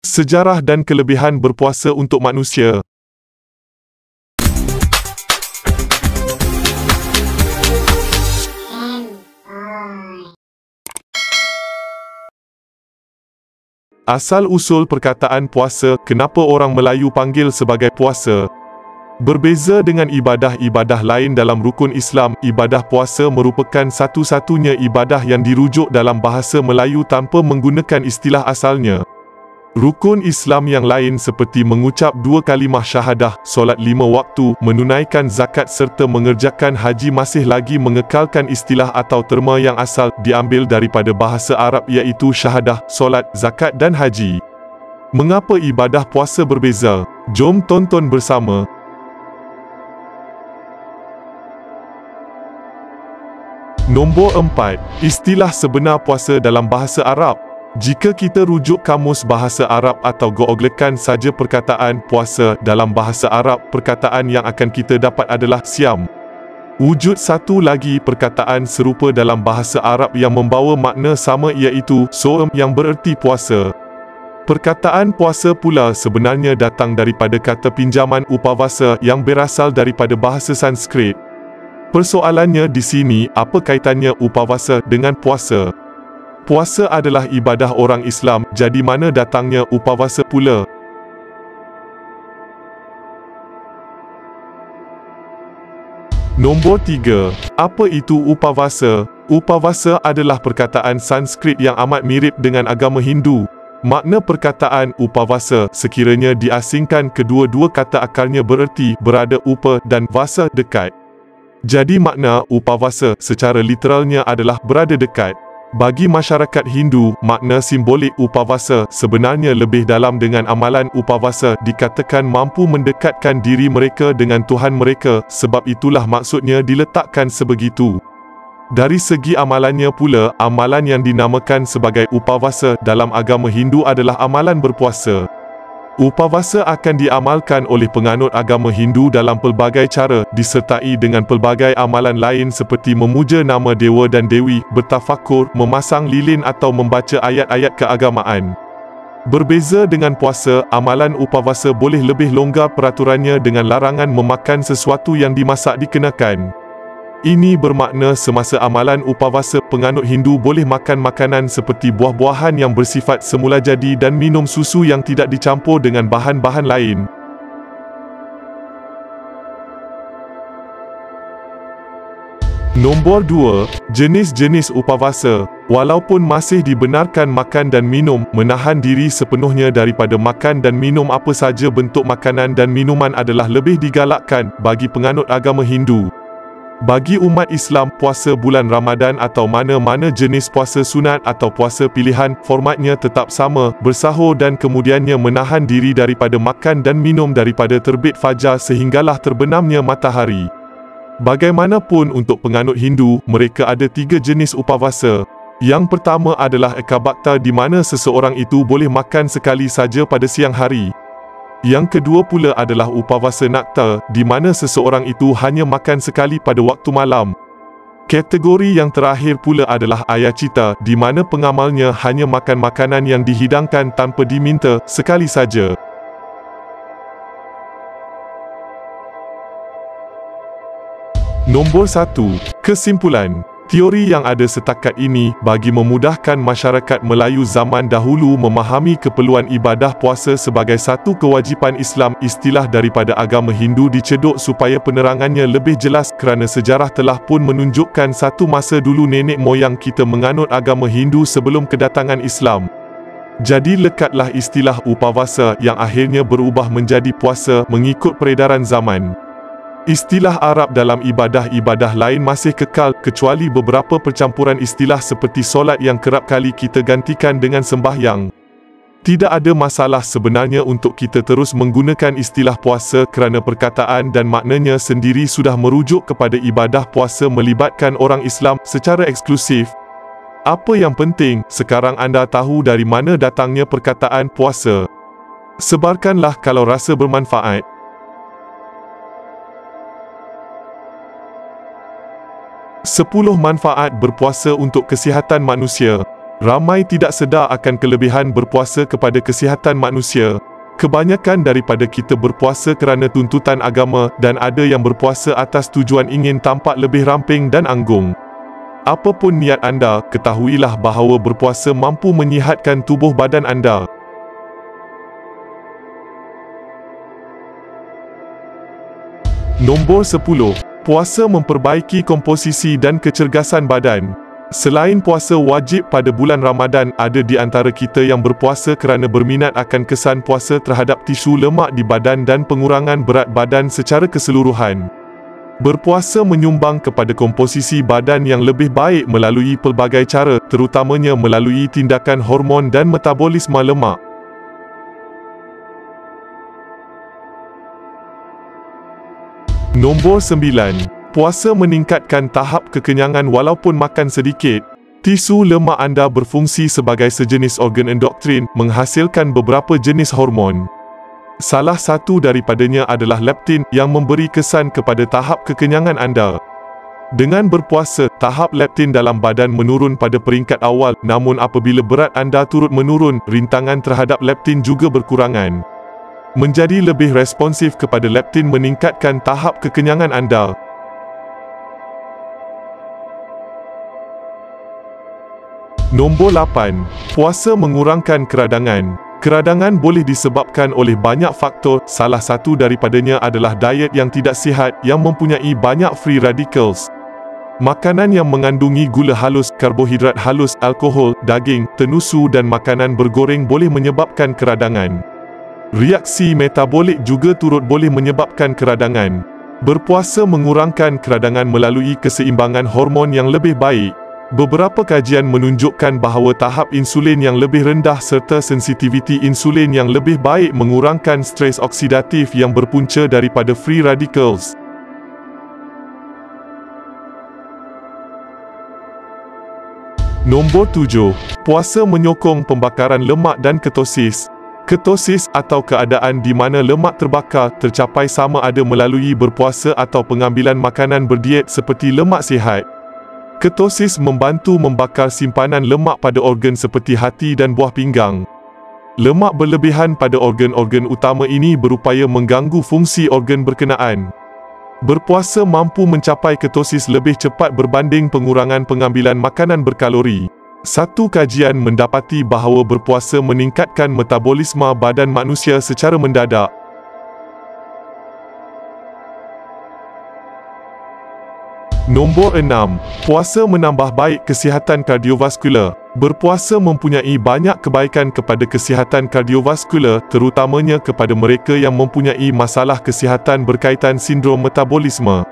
Sejarah dan kelebihan berpuasa untuk manusia. Asal-usul perkataan puasa, kenapa orang Melayu panggil sebagai puasa? Berbeza dengan ibadah-ibadah lain dalam rukun Islam, ibadah puasa merupakan satu-satunya ibadah yang dirujuk dalam bahasa Melayu tanpa menggunakan istilah asalnya. Rukun Islam yang lain seperti mengucap 2 kalimah syahadah, solat 5 waktu, menunaikan zakat serta mengerjakan haji masih lagi mengekalkan istilah atau terma yang asal diambil daripada bahasa Arab iaitu syahadah, solat, zakat dan haji. Mengapa ibadah puasa berbeza? Jom tonton bersama. Nombor 4. Istilah sebenar puasa dalam bahasa Arab. Jika kita rujuk kamus bahasa Arab atau googlekan saja perkataan puasa dalam bahasa Arab, perkataan yang akan kita dapat adalah siam. Wujud satu lagi perkataan serupa dalam bahasa Arab yang membawa makna sama iaitu so'am yang bererti puasa. Perkataan puasa pula sebenarnya datang daripada kata pinjaman upavasa yang berasal daripada bahasa Sanskrit. Persoalannya di sini, apa kaitannya upavasa dengan puasa? Puasa adalah ibadah orang Islam, jadi mana datangnya upavasa pula? Nombor 3. Apa itu upavasa? Upavasa adalah perkataan Sanskrit yang amat mirip dengan agama Hindu. Makna perkataan upavasa sekiranya diasingkan, kedua-dua kata akarnya bererti berada upa dan vasa dekat. Jadi makna upavasa secara literalnya adalah berada dekat. Bagi masyarakat Hindu, makna simbolik upavasa sebenarnya lebih dalam dengan amalan upavasa dikatakan mampu mendekatkan diri mereka dengan Tuhan mereka, sebab itulah maksudnya diletakkan sebegitu. Dari segi amalannya pula, amalan yang dinamakan sebagai upavasa dalam agama Hindu adalah amalan berpuasa. Upavasa akan diamalkan oleh penganut agama Hindu dalam pelbagai cara, disertai dengan pelbagai amalan lain seperti memuja nama dewa dan dewi, bertafakur, memasang lilin atau membaca ayat-ayat keagamaan. Berbeza dengan puasa, amalan upavasa boleh lebih longgar peraturannya dengan larangan memakan sesuatu yang dimasak dikenakan. Ini bermakna semasa amalan upavasa, penganut Hindu boleh makan makanan seperti buah-buahan yang bersifat semula jadi dan minum susu yang tidak dicampur dengan bahan-bahan lain. Nombor 2. Jenis-jenis upavasa. Walaupun masih dibenarkan makan dan minum, menahan diri sepenuhnya daripada makan dan minum apa saja bentuk makanan dan minuman adalah lebih digalakkan bagi penganut agama Hindu. Bagi umat Islam, puasa bulan Ramadan atau mana-mana jenis puasa sunat atau puasa pilihan, formatnya tetap sama, bersahur dan kemudiannya menahan diri daripada makan dan minum daripada terbit fajar sehinggalah terbenamnya matahari. Bagaimanapun untuk penganut Hindu, mereka ada 3 jenis upavasa. Yang pertama adalah ekabakta di mana seseorang itu boleh makan sekali saja pada siang hari. Yang kedua pula adalah upavasa nakta, di mana seseorang itu hanya makan sekali pada waktu malam. Kategori yang terakhir pula adalah ayacita, di mana pengamalnya hanya makan makanan yang dihidangkan tanpa diminta, sekali saja. Nombor 1. Kesimpulan. Teori yang ada setakat ini bagi memudahkan masyarakat Melayu zaman dahulu memahami keperluan ibadah puasa sebagai satu kewajipan Islam. Istilah daripada agama Hindu dicedok supaya penerangannya lebih jelas kerana sejarah telah pun menunjukkan satu masa dulu nenek moyang kita menganut agama Hindu sebelum kedatangan Islam. Jadi lekatlah istilah upavasa yang akhirnya berubah menjadi puasa mengikut peredaran zaman. Istilah Arab dalam ibadah-ibadah lain masih kekal, kecuali beberapa percampuran istilah seperti solat yang kerap kali kita gantikan dengan sembahyang. Tidak ada masalah sebenarnya untuk kita terus menggunakan istilah puasa kerana perkataan dan maknanya sendiri sudah merujuk kepada ibadah puasa melibatkan orang Islam secara eksklusif. Apa yang penting, sekarang anda tahu dari mana datangnya perkataan puasa. Sebarkanlah kalau rasa bermanfaat. 10 manfaat berpuasa untuk kesihatan manusia. Ramai tidak sedar akan kelebihan berpuasa kepada kesihatan manusia. Kebanyakan daripada kita berpuasa kerana tuntutan agama dan ada yang berpuasa atas tujuan ingin tampak lebih ramping dan anggung. Apapun niat anda, ketahuilah bahawa berpuasa mampu menyihatkan tubuh badan anda. Nombor 10. Puasa memperbaiki komposisi dan kecergasan badan. Selain puasa wajib pada bulan Ramadan, ada di antara kita yang berpuasa kerana berminat akan kesan puasa terhadap tisu lemak di badan dan pengurangan berat badan secara keseluruhan. Berpuasa menyumbang kepada komposisi badan yang lebih baik melalui pelbagai cara, terutamanya melalui tindakan hormon dan metabolisme lemak. Nombor 9. Puasa meningkatkan tahap kekenyangan walaupun makan sedikit. Tisu lemak anda berfungsi sebagai sejenis organ endokrin, menghasilkan beberapa jenis hormon. Salah satu daripadanya adalah leptin yang memberi kesan kepada tahap kekenyangan anda. Dengan berpuasa, tahap leptin dalam badan menurun pada peringkat awal, namun apabila berat anda turut menurun, rintangan terhadap leptin juga berkurangan. Menjadi lebih responsif kepada leptin meningkatkan tahap kekenyangan anda. Nombor 8. Puasa mengurangkan keradangan. Keradangan boleh disebabkan oleh banyak faktor, salah satu daripadanya adalah diet yang tidak sihat yang mempunyai banyak free radicals. Makanan yang mengandungi gula halus, karbohidrat halus, alkohol, daging, tenusu dan makanan bergoreng boleh menyebabkan keradangan. Reaksi metabolik juga turut boleh menyebabkan keradangan. Berpuasa mengurangkan keradangan melalui keseimbangan hormon yang lebih baik. Beberapa kajian menunjukkan bahawa tahap insulin yang lebih rendah serta sensitiviti insulin yang lebih baik mengurangkan stres oksidatif yang berpunca daripada free radicals. Nombor 7. Puasa menyokong pembakaran lemak dan ketosis. Ketosis atau keadaan di mana lemak terbakar tercapai sama ada melalui berpuasa atau pengambilan makanan berdiet seperti lemak sihat. Ketosis membantu membakar simpanan lemak pada organ seperti hati dan buah pinggang. Lemak berlebihan pada organ-organ utama ini berupaya mengganggu fungsi organ berkenaan. Berpuasa mampu mencapai ketosis lebih cepat berbanding pengurangan pengambilan makanan berkalori. Satu kajian mendapati bahawa berpuasa meningkatkan metabolisme badan manusia secara mendadak. Nombor 6. Puasa menambah baik kesihatan kardiovaskular. Berpuasa mempunyai banyak kebaikan kepada kesihatan kardiovaskular, terutamanya kepada mereka yang mempunyai masalah kesihatan berkaitan sindrom metabolisme.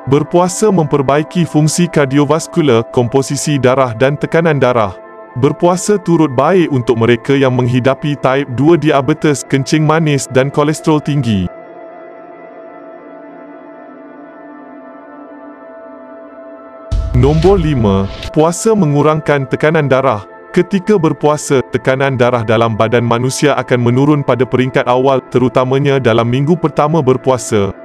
Berpuasa memperbaiki fungsi kardiovaskular, komposisi darah dan tekanan darah. Berpuasa turut baik untuk mereka yang menghidapi type 2 diabetes, kencing manis dan kolesterol tinggi. Nombor 5. Puasa mengurangkan tekanan darah. Ketika berpuasa, tekanan darah dalam badan manusia akan menurun pada peringkat awal, terutamanya dalam minggu pertama berpuasa.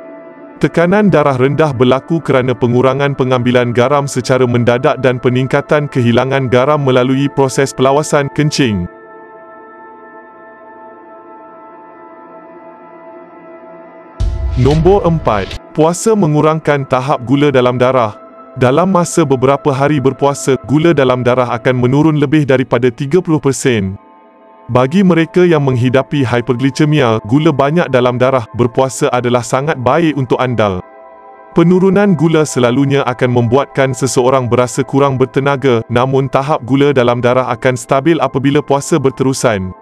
Tekanan darah rendah berlaku kerana pengurangan pengambilan garam secara mendadak dan peningkatan kehilangan garam melalui proses pelawasan kencing. Nombor 4. Puasa mengurangkan tahap gula dalam darah. Dalam masa beberapa hari berpuasa, gula dalam darah akan menurun lebih daripada 30%. Bagi mereka yang menghidapi hiperglikemia, gula banyak dalam darah, berpuasa adalah sangat baik untuk anda. Penurunan gula selalunya akan membuatkan seseorang berasa kurang bertenaga, namun tahap gula dalam darah akan stabil apabila puasa berterusan.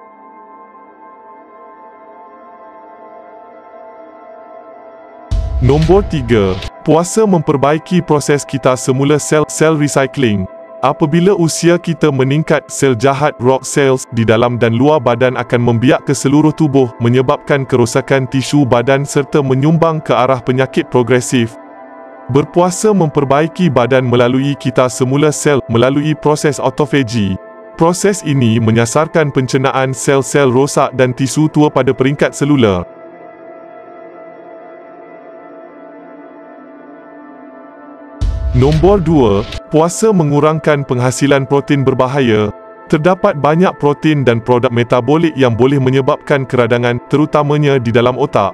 Nombor 3. Puasa memperbaiki proses kita semula sel recycling. Apabila usia kita meningkat, sel jahat rock cells di dalam dan luar badan akan membiak ke seluruh tubuh, menyebabkan kerosakan tisu badan serta menyumbang ke arah penyakit progresif. Berpuasa memperbaiki badan melalui kita semula sel melalui proses autofagi. Proses ini menyasarkan pencernaan sel-sel rosak dan tisu tua pada peringkat selular. Nombor 2. Puasa mengurangkan penghasilan protein berbahaya. Terdapat banyak protein dan produk metabolik yang boleh menyebabkan keradangan, terutamanya di dalam otak.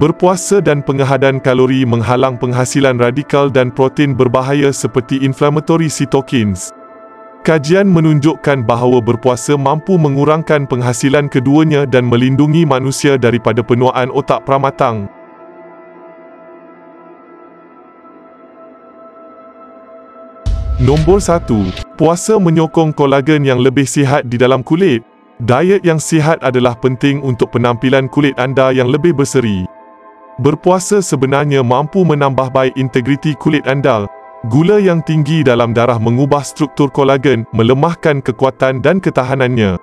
Berpuasa dan pengehadan kalori menghalang penghasilan radikal dan protein berbahaya seperti inflammatory cytokines. Kajian menunjukkan bahawa berpuasa mampu mengurangkan penghasilan keduanya dan melindungi manusia daripada penuaan otak pramatang. Nombor 1. Puasa menyokong kolagen yang lebih sihat di dalam kulit. Diet yang sihat adalah penting untuk penampilan kulit anda yang lebih berseri. Berpuasa sebenarnya mampu menambah baik integriti kulit anda. Gula yang tinggi dalam darah mengubah struktur kolagen, melemahkan kekuatan dan ketahanannya.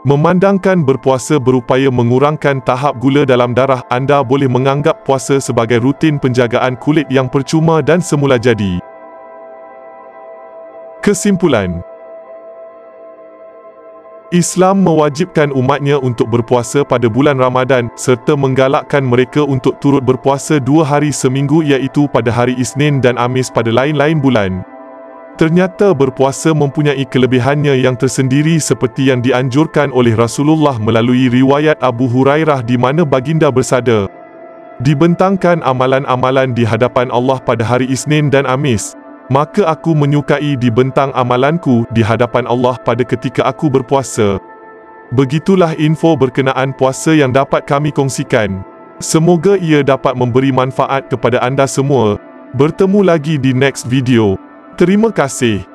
Memandangkan berpuasa berupaya mengurangkan tahap gula dalam darah, anda boleh menganggap puasa sebagai rutin penjagaan kulit yang percuma dan semula jadi. Kesimpulan, Islam mewajibkan umatnya untuk berpuasa pada bulan Ramadan serta menggalakkan mereka untuk turut berpuasa 2 hari seminggu iaitu pada hari Isnin dan Khamis pada lain-lain bulan. Ternyata berpuasa mempunyai kelebihannya yang tersendiri seperti yang dianjurkan oleh Rasulullah melalui riwayat Abu Hurairah di mana baginda bersabda, "Dibentangkan amalan-amalan di hadapan Allah pada hari Isnin dan Khamis. Maka aku menyukai dibentang amalanku di hadapan Allah pada ketika aku berpuasa." Begitulah info berkenaan puasa yang dapat kami kongsikan. Semoga ia dapat memberi manfaat kepada anda semua. Bertemu lagi di next video. Terima kasih.